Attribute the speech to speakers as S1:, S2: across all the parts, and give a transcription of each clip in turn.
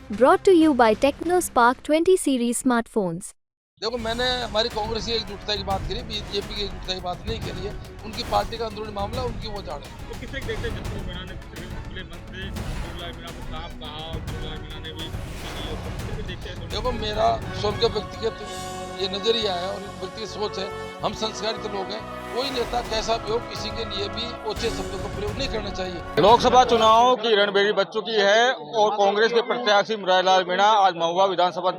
S1: Brought to you by TechnoSpark 20 series smartphones.
S2: देखो, मैंने हमारी कांग्रेस की एकजुटता की बात करी, बीजेपी की एकजुटता की बात नहीं करी है। उनकी पार्टी का अंदरूनी मामला उनकी वो जाने।
S3: तो किसे देखते हैं जसप्रीत मीणा ने खुले मन से गुरुलाल मीणा को साफ कहा और गुरुलाल मीणा ने भी किसी देखते हैं।
S2: देखो, मेरा स्वयं का व्यक्तिगत ये नजरिया है और व्यक्तिगत सोच है। हम संस्कारित लोग हैं। कोई नेता कैसा भी हो, किसी के लिए भी ओछे शब्दों का प्रयोग नहीं करना चाहिए।
S3: लोकसभा चुनाव की रणभेरी बच चुकी है और कांग्रेस के प्रत्याशी मुरारीलाल मीणा आज महुआ विधानसभा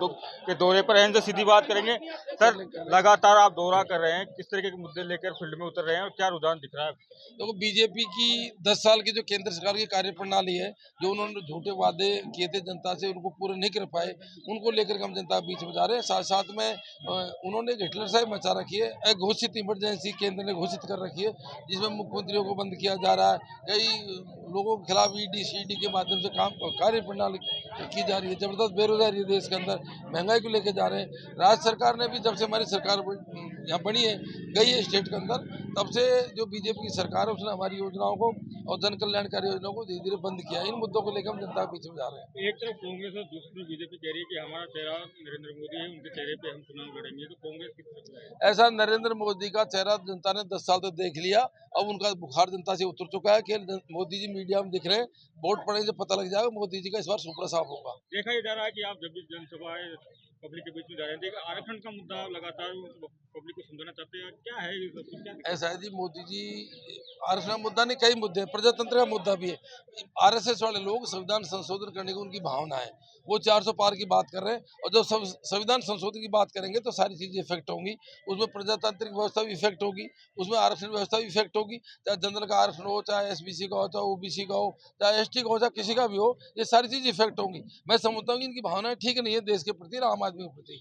S3: के दौरे पर हैं। इनसे सीधी बात करेंगे। सर, लगातार आप दौरा कर रहे हैं, किस तरीके के मुद्दे लेकर फील्ड में उतर रहे हैं और क्या रुझान दिख रहा है?
S2: देखो, बीजेपी की 10 साल की जो केंद्र सरकार की कार्यप्रणाली है, जो उन्होंने झूठे वादे किए थे जनता से, उनको पूरे नहीं कर पाए, उनको लेकर हम जनता के बीच में जा रहे हैं। साथ साथ में उन्होंने एक हिटलर साहब मचा रखी है। एक घोषित इमरजेंसी केंद्र ने घोषित कर रखी है, जिसमें मुख्यमंत्रियों को बंद किया जा रहा है। कई लोगों के खिलाफ ईडी सीडी के माध्यम से कार्य प्रणाली की जा रही है। जबरदस्त बेरोजगारी है देश के अंदर, महंगाई को लेकर जा रहे हैं। राज्य सरकार ने भी, जब से हमारी सरकार यहाँ बनी है, गई है स्टेट के अंदर, तब से जो बीजेपी की सरकार है उसने हमारी योजनाओं को और जन कल्याणकारी योजनाओं को धीरे धीरे बंद किया। इन मुद्दों को लेकर हम जनता के बीच में जा रहे हैं।
S3: एक तरफ कांग्रेस और दूसरी बीजेपी कह रही है कि हमारा चेहरा नरेंद्र मोदी है, उनके चेहरे पे हम चुनाव लड़ेंगे, तो कांग्रेस किस तरफ है?
S2: ऐसा नरेंद्र मोदी का चेहरा जनता ने 10 साल तक देख लिया। अब उनका बुखार जनता से उतर चुका है कि मोदी जी मीडिया में दिख रहे हैं। वोट पड़ने से पता लग जाएगा मोदी जी का इस बार सुपड़ा साफ होगा।
S3: देखा ही जा रहा है कि आप जब भी जनसभाएं पब्लिक के बीच में जा रहे हैं, आरक्षण का मुद्दा लगातार पब्लिक को समझाना चाहते हैं, क्या है ये सब? क्या
S2: ऐसा है जी, मोदी जी आरक्षण का मुद्दा नहीं, कई मुद्दे हैं। प्रजातंत्र का मुद्दा भी है। आरएसएस वाले लोग संविधान संशोधन करने की उनकी भावना है, वो 400 पार की बात कर रहे हैं। और जब संविधान संशोधन की बात करेंगे तो सारी चीजें इफेक्ट होंगी। उसमें प्रजातांत्रिक व्यवस्था भी इफेक्ट होगी, उसमें आरक्षण व्यवस्था भी इफेक्ट होगी। चाहे जनरल का आरक्षण हो, चाहे एसबीसी का हो, चाहे ओबीसी का हो, चाहे एसटी का हो, चाहे किसी का भी हो, ये सारी चीज इफेक्ट होंगी। मैं समझता हूँ कि इनकी भावनाएं ठीक नहीं है देश के प्रति, आम आदमी के प्रति।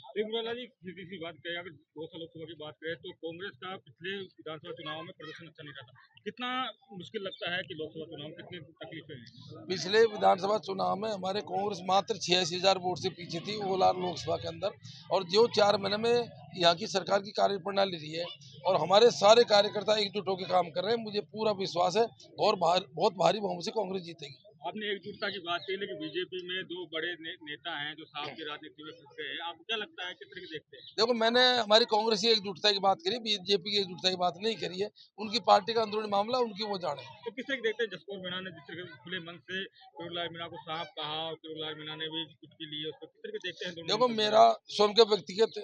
S3: जी, सीधी सी बात करें, अगर 2 साल लोकसभा की बात करें तो कांग्रेस का पिछले विधानसभा चुनाव में प्रदर्शन अच्छा नहीं रहा था। कितना मुश्किल लगता है कि लोकसभा चुनाव में कितनी तकलीफें हैं?
S2: पिछले विधानसभा चुनाव में हमारे कांग्रेस मात्र 86,000 वोट से पीछे थी ओलार लोकसभा के अंदर। और जो 4 महीने में यहाँ की सरकार की कार्यप्रणाली रही है और हमारे सारे कार्यकर्ता एकजुट होकर काम कर रहे हैं, मुझे पूरा विश्वास है और बहुत भारी बहुमत से कांग्रेस जीतेगी।
S3: आपने एकजुटता की बात की, लेकिन बीजेपी में 2 बड़े नेता हैं जो साफ की राजनीति में फंस गए हैं। आपको क्या लगता है, किस तरह देखते हैं?
S2: देखो, मैंने हमारी कांग्रेस की एकजुटता की बात करी, बीजेपी की एकजुटता की बात नहीं करी है। उनकी पार्टी का अंदरूनी मामला उनकी वो जाने।
S3: तो किस तरह देखते हैं जसप्रीत मीणा ने जिस तरह खुले मन से गुरुलाल मीणा को साफ कहा और गुरुलाल मीणा ने भी कुछ की ली, उसको किस तरह देखते हैं दोनों?
S2: देखो, मेरा स्वयं का व्यक्तिगत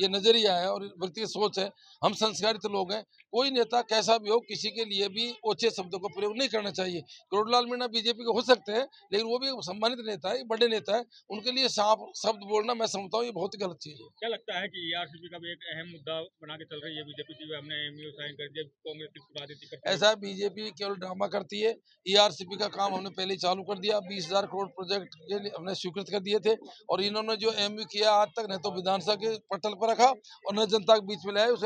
S2: ये नजरिया है और व्यक्तिगत सोच है। हम संस्कारित लोग हैं। कोई नेता कैसा भी हो, किसी के लिए भी ओछे शब्दों का प्रयोग नहीं करना चाहिए। गुरुलाल मीणा बीजेपी के हो सकते हैं, लेकिन वो भी एक सम्मानित नेता है, बड़े नेता है। उनके लिए साफ शब्द बोलना, मैं समझता हूँ, ये बहुत ही गलत चीज है।
S3: क्या लगता है कि ईआरसीपी का भी एक अहम मुद्दा बना के चल रही है बीजेपी की? हमने एमयू साइन कर दिया, कांग्रेस की राजनीति करती है।
S2: ऐसा बीजेपी केवल ड्रामा करती है। ईआरसीपी का काम हमने पहले ही चालू कर दिया। 20,000 करोड़ प्रोजेक्ट के लिए हमने स्वीकृत कर दिए थे और इन्होंने जो एमयू किया आज तक, न तो विधानसभा के पटल पर रखा और न जनता के बीच में लाया। उस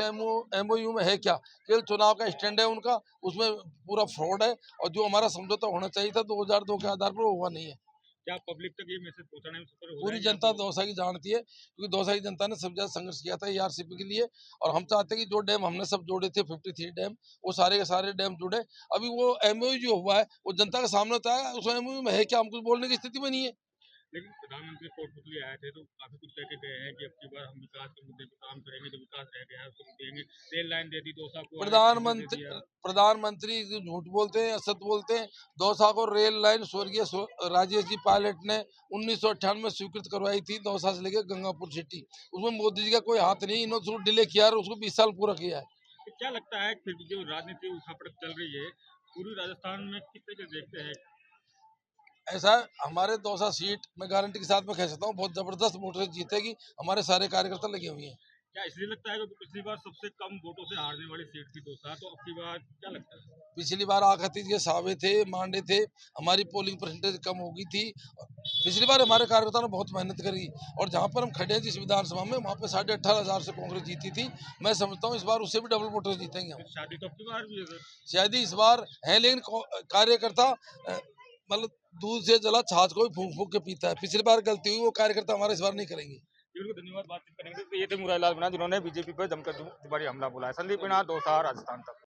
S2: एमओयू में है क्या? केवल चुनाव का स्टैंड है उनका, उसमें पूरा फ्रॉड है। और जो हमारा समझौता होना चाहिए था 2002 के आधार पर, वो हुआ नहीं है।
S3: क्या पब्लिक तक ये मैसेज पहुंचाने में सफल हो
S2: पूरी
S3: जाएंगे?
S2: जनता दौसा की जानती है, क्योंकि दौसा की जनता ने सबसे ज्यादा संघर्ष किया था ईआरसीपी के लिए। और हम चाहते हैं कि जो डैम हमने सब जोड़े थे, 53 डैम, वो सारे के सारे डैम जुड़े। अभी वो एमओयू जो हुआ है वो जनता के सामने होता है, उस एमओयू में है क्या, हम कुछ बोलने की स्थिति में नहीं है।
S3: लेकिन प्रधानमंत्री कोटपुतली आए थे तो काफी कुछ लेके गए हैं कि अब की बार हम विकास के मुद्दे पे काम करेंगे, जो विकास रह गया है उसको देंगे। रेल लाइन दे दी दौसा को,
S2: प्रधानमंत्री झूठ बोलते हैं, असत्य बोलते हैं। दौसा को रेल लाइन स्वर्गीय राजेश जी पायलट ने 1998 में स्वीकृत करवाई थी, दौसा से लेकर गंगापुर सिटी। उसमें मोदी जी का कोई हाथ नहीं, इन्होंने डिले किया और उसको 20 साल पूरा किया है।
S3: तो क्या लगता है फिर जो राजनीति उठापटक चल रही है पूरी राजस्थान में, किस तरह से देखते हैं?
S2: ऐसा है, हमारे दौसा सीट मैं गारंटी के साथ में कह सकता हूँ बहुत जबरदस्त वोट से जीतेगी। हमारे सारे कार्यकर्ता लगे हुए हैं।
S3: क्या इसलिए लगता है कि पिछली बार सबसे कम वोटों से हारने वाली सीट थी दौसा, तो अब की बार क्या लगता है?
S2: पिछली बार आखतीज के सावे थे, मांडे थे, हमारी पोलिंग परसेंटेज कम हो गई थी। पिछली बार हमारे कार्यकर्ताओं ने बहुत मेहनत करी और जहाँ पर हम खड़े हैं जिस विधानसभा में, वहाँ पे 18,500 से कांग्रेस जीती थी। मैं समझता हूँ इस बार उससे भी डबल वोटर जीतेंगे हम।
S3: शादी तो अब की बार भी है सर।
S2: शायद ही इस बार है, लेकिन कार्यकर्ता मतलब दूध से जला छाछ को भी फूंक फूंक के पीता है। पिछली बार गलती हुई, वो कार्यकर्ता हमारा इस बार नहीं करेंगे।
S3: बिल्कुल, धन्यवाद। बातचीत करेंगे तो ये थे मुरारीलाल मीणा, जिन्होंने बीजेपी पर जमकर तिवारी हमला बोला है। संदीप मीणा, दौसा, राजस्थान तक।